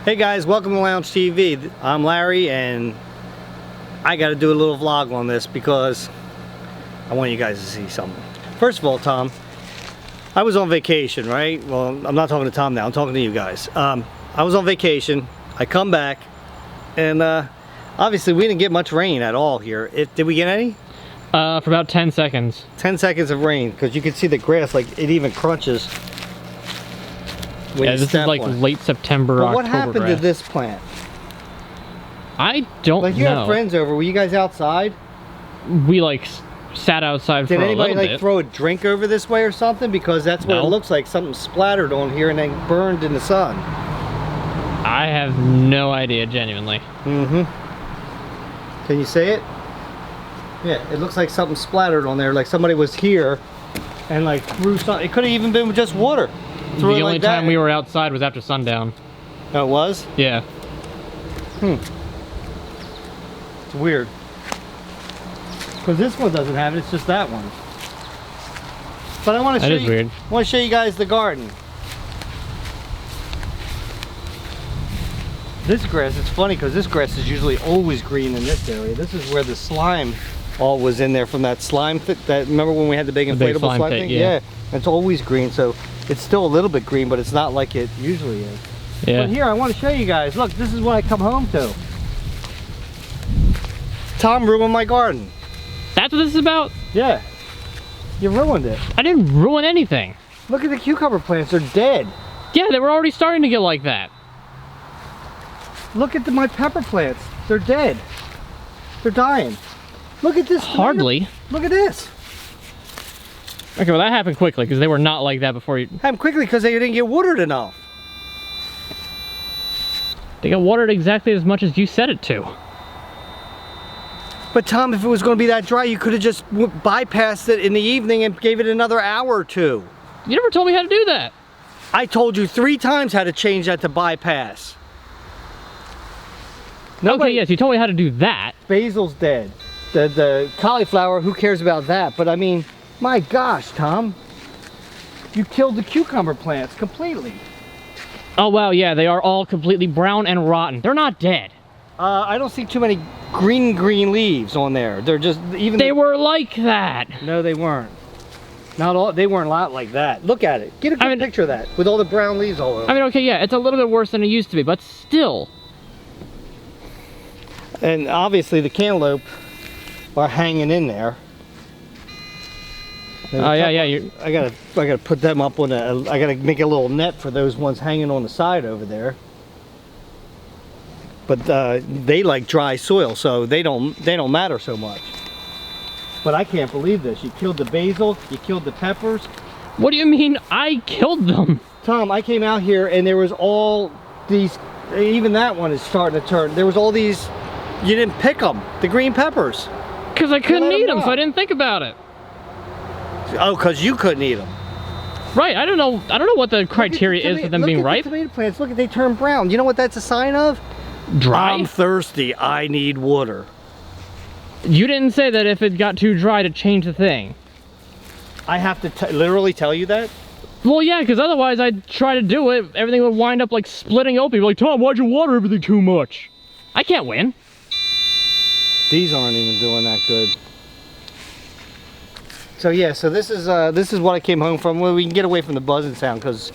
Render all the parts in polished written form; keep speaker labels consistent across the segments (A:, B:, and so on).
A: Hey guys, welcome to Lounge TV. I'm Larry and I got to do a little vlog on this because I want you guys to see something. First of all, Tom, I was on vacation, right? Well, I'm not talking to Tom now, I'm talking to you guys. I was on vacation, I come back, and obviously we didn't get much rain at all here. Did we get any?
B: For about 10 seconds.
A: 10 seconds of rain, because you can see the grass, like it even crunches.
B: Yeah, this is like late September, October.
A: What happened to this plant?
B: I don't know.
A: Like you had friends over, were you guys outside?
B: We like sat outside for a little bit.
A: Did anybody like throw a drink over this way or something? Because that's what it looks like, something splattered on here and then burned in the sun.
B: I have no idea, genuinely.
A: Can you see it? Yeah, it looks like something splattered on there, like somebody was here and like threw something. It could have even been just water.
B: The only time we were outside was after sundown.
A: Oh, it was?
B: Yeah.
A: It's weird. Because this one doesn't have it, it's just that one. But I want to show you. That is weird. I want to show you guys the garden. This grass, it's funny because this grass is usually always green in this area. This is where the slime all was in there from that slime that remember when we had the big inflatable slime
B: pit,
A: thing?
B: Yeah.
A: It's always green, so it's still a little bit green, but it's not like it usually is.
B: Yeah.
A: But here, I want to show you guys. Look, this is what I come home to. Tom ruined my garden.
B: That's what this is about?
A: Yeah. You ruined it.
B: I didn't ruin anything.
A: Look at the cucumber plants, they're dead.
B: Yeah, they were already starting to get like that.
A: Look at my pepper plants. They're dead. They're dying. Look at this.
B: Hardly.
A: Look at this.
B: Okay, well that happened quickly because they were not like that before you...
A: Happened quickly because they didn't get watered enough.
B: They got watered exactly as much as you said it to.
A: But Tom, if it was going to be that dry, you could have just bypassed it in the evening and gave it another hour or two.
B: You never told me how to do that.
A: I told you 3 times how to change that to bypass.
B: Okay, yes, you told me how to do that.
A: Basil's dead. The cauliflower, who cares about that? But I mean, my gosh, Tom. You killed the cucumber plants completely.
B: Oh, wow, yeah, they are all completely brown and rotten. They're not dead.
A: I don't see too many green leaves on there. They're just, even...
B: They were like that.
A: No, they weren't. Not all, they weren't a lot like that. Look at it. Get a good picture of that, with all the brown leaves all over.
B: I mean, okay, yeah, it's a little bit worse than it used to be, but still.
A: And obviously the cantaloupe are hanging in there.
B: Oh yeah.
A: I gotta put them up on I gotta make a little net for those ones hanging on the side over there. But they like dry soil, so they don't matter so much. But I can't believe this. You killed the basil, you killed the peppers.
B: What do you mean I killed them?
A: Tom, I came out here and there was all these, even that one is starting to turn. There was all these, you didn't pick them, the green peppers.
B: Because I couldn't eat them, so I didn't think about it.
A: Oh, because you couldn't eat them.
B: Right, I don't know what the criteria is for them being ripe.
A: Look at the tomato plants, look at they turn brown. You know what that's a sign of?
B: Dry?
A: I'm thirsty, I need water.
B: You didn't say that if it got too dry to change the thing.
A: I have to literally tell you that?
B: Well, yeah, because otherwise I'd try to do it, everything would wind up like splitting open. You'd be like, Tom, why'd you water everything too much? I can't win.
A: These aren't even doing that good. So yeah, so this is what I came home from. Well, we can get away from the buzzing sound because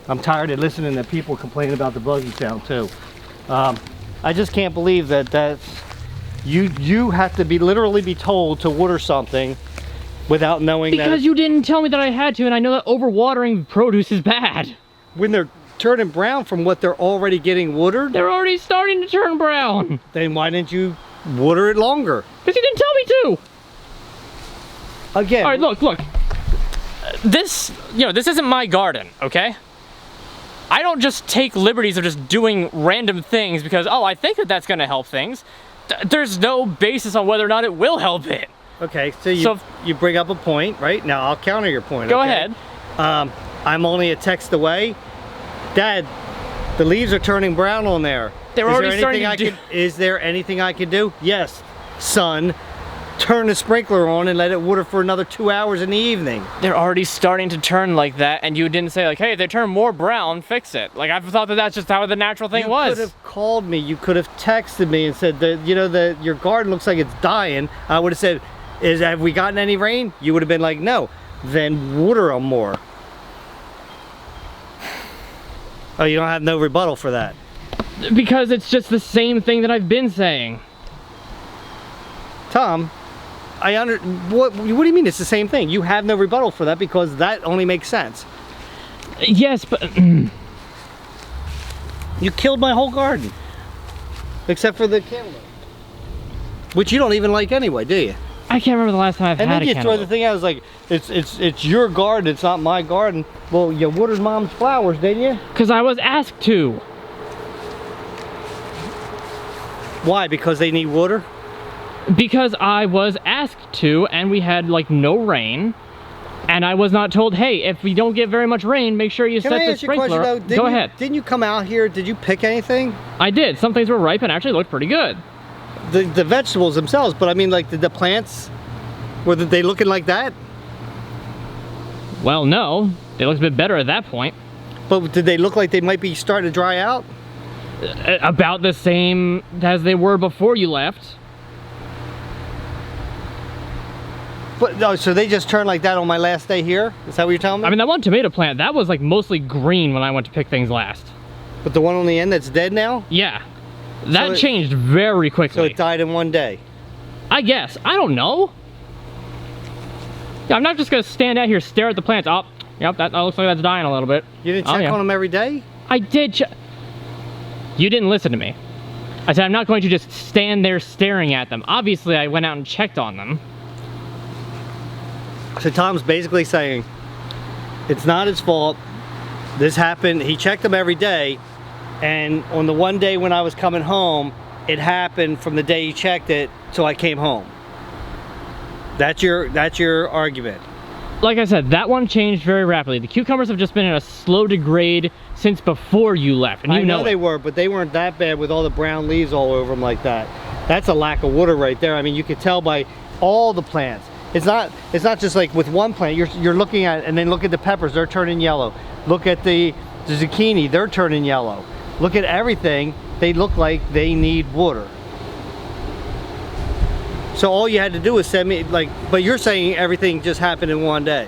A: I'm tired of listening to people complain about the buzzing sound too. I just can't believe that you have to literally be told to water something without knowing that.
B: Because you didn't tell me that I had to, and I know that overwatering produce is bad.
A: When they're turning brown from what they're already getting watered?
B: They're already starting to turn brown.
A: Then why didn't you water it longer?
B: Because you didn't tell me to.
A: Again.
B: All right, look. This isn't my garden, okay? I don't just take liberties of just doing random things because, oh, I think that that's going to help things. There's no basis on whether or not it will help it.
A: Okay, so you bring up a point, right? Now I'll counter your point.
B: Go
A: okay?
B: ahead.
A: I'm only a text away. Dad, the leaves are turning brown on there.
B: They're already starting to do...
A: Is there anything I can do? Yes, son. turn the sprinkler on and let it water for another 2 hours in the evening.
B: They're already starting to turn like that, and you didn't say like, hey, they turn more brown, fix it. Like, I thought that that's just how the natural thing was.
A: You could have called me, you could have texted me and said that, you know, that your garden looks like it's dying. I would have said, have we gotten any rain? You would have been like, no. Then water them more. Oh, you don't have no rebuttal for that?
B: Because it's just the same thing that I've been saying.
A: Tom, what do you mean it's the same thing? You have no rebuttal for that because that only makes sense.
B: Yes, but...
A: You killed my whole garden. Except for the cantaloupe. Which you don't even like anyway, do you?
B: I can't remember the last time I've had a cantaloupe.
A: And then you throw the thing out, it's like, it's your garden, it's not my garden. Well, you watered Mom's flowers, didn't you?
B: Because I was asked to.
A: Why? Because they need water?
B: Because I was asked to, and we had like no rain, and I was not told, hey, if we don't get very much rain, make sure you set the sprinkler. Go ahead.
A: Didn't you come out here? Did you pick anything?
B: I did. Some things were ripe and actually looked pretty good.
A: The vegetables themselves, but I mean, like the plants, were they looking like that?
B: Well, no. They looked a bit better at that point.
A: But did they look like they might be starting to dry out?
B: About the same as they were before you left.
A: But no, so they just turned like that on my last day here? Is that what you're telling me?
B: I mean, that one tomato plant, that was like mostly green when I went to pick things last.
A: But the one on the end that's dead now?
B: Yeah. That changed very quickly.
A: So it died in one day?
B: I guess. I don't know. Yeah, I'm not just going to stand out here, stare at the plants. Oh, yep, that looks like that's dying a little bit.
A: You didn't check on them every day?
B: I did check. You didn't listen to me. I said I'm not going to just stand there staring at them. Obviously, I went out and checked on them.
A: So Tom's basically saying, it's not his fault. This happened, he checked them every day, and on the one day when I was coming home, it happened from the day he checked it till I came home. That's your argument.
B: Like I said, that one changed very rapidly. The cucumbers have just been in a slow degrade since before you left, and you know
A: they were, but they weren't that bad with all the brown leaves all over them like that. That's a lack of water right there. I mean, you could tell by all the plants. It's not just like with one plant. You're looking at, and then look at the peppers, they're turning yellow. Look at the zucchini, they're turning yellow. Look at everything, they look like they need water. So all you had to do was send me, like, but you're saying everything just happened in one day.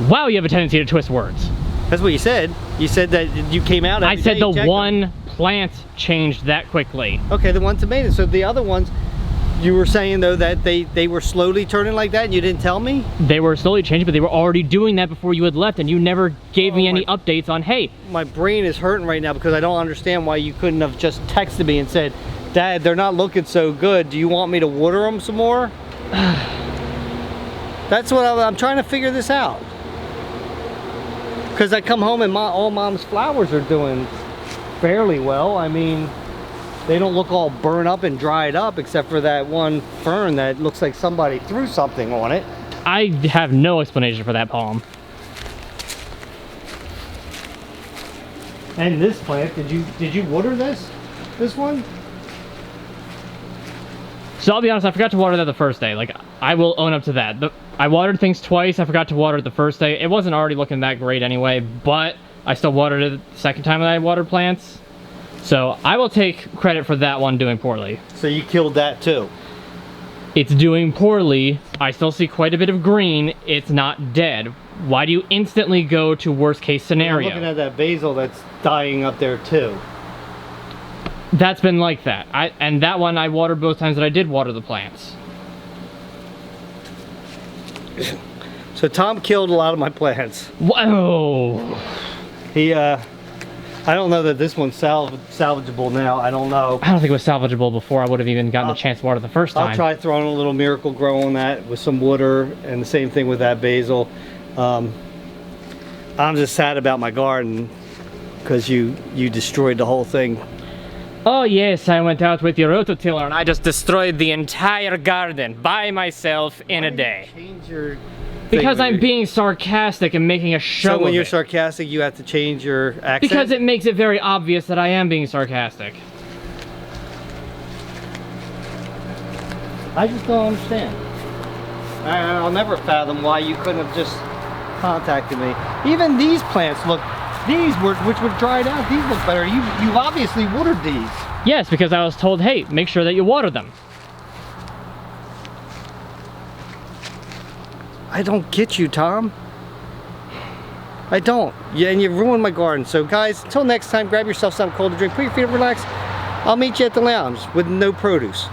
B: Wow, you have a tendency to twist words.
A: That's what you said. You said that you came out every
B: I said
A: day,
B: the one plant changed that quickly.
A: Okay, the one tomato. So the other ones, you were saying though that they were slowly turning like that and you didn't tell me?
B: They were slowly changing, but they were already doing that before you had left, and you never gave me any updates on, hey.
A: My brain is hurting right now because I don't understand why you couldn't have just texted me and said, Dad, they're not looking so good. Do you want me to water them some more? That's what I'm trying to figure this out. Because I come home and all Mom's flowers are doing fairly well. I mean, they don't look all burned up and dried up except for that one fern that looks like somebody threw something on it.
B: I have no explanation for that palm.
A: And this plant, did you water this one?
B: So I'll be honest, I forgot to water that the first day. Like, I will own up to that. I watered things twice. I forgot to water it the first day. It wasn't already looking that great anyway, but I still watered it the second time that I watered plants. So I will take credit for that one doing poorly.
A: So you killed that too?
B: It's doing poorly. I still see quite a bit of green. It's not dead. Why do you instantly go to worst case scenario?
A: I'm looking at that basil that's dying up there too.
B: That's been like that. And that one I watered both times that I did water the plants.
A: So Tom killed a lot of my plants.
B: Whoa!
A: He, I don't know that this one's salvageable now. I don't know.
B: I don't think it was salvageable before I would have even gotten the chance to water the first time.
A: I'll try throwing a little Miracle Grow on that with some water, and the same thing with that basil. I'm just sad about my garden because you destroyed the whole thing.
B: Oh yes, I went out with your rototiller and I just destroyed the entire garden by myself in a day.
A: Change your
B: because I'm being sarcastic and making a show of it.
A: So when you're sarcastic, you have to change your accent?
B: Because it makes it very obvious that I am being sarcastic.
A: I just don't understand. I'll never fathom why you couldn't have just contacted me. Even these plants look, which were dried out, these look better. You've obviously watered these.
B: Yes, because I was told, hey, make sure that you water them.
A: I don't get you, Tom. I don't. Yeah, and you ruined my garden. So guys, until next time, grab yourself something cold to drink, put your feet up, relax. I'll meet you at the lounge with no produce.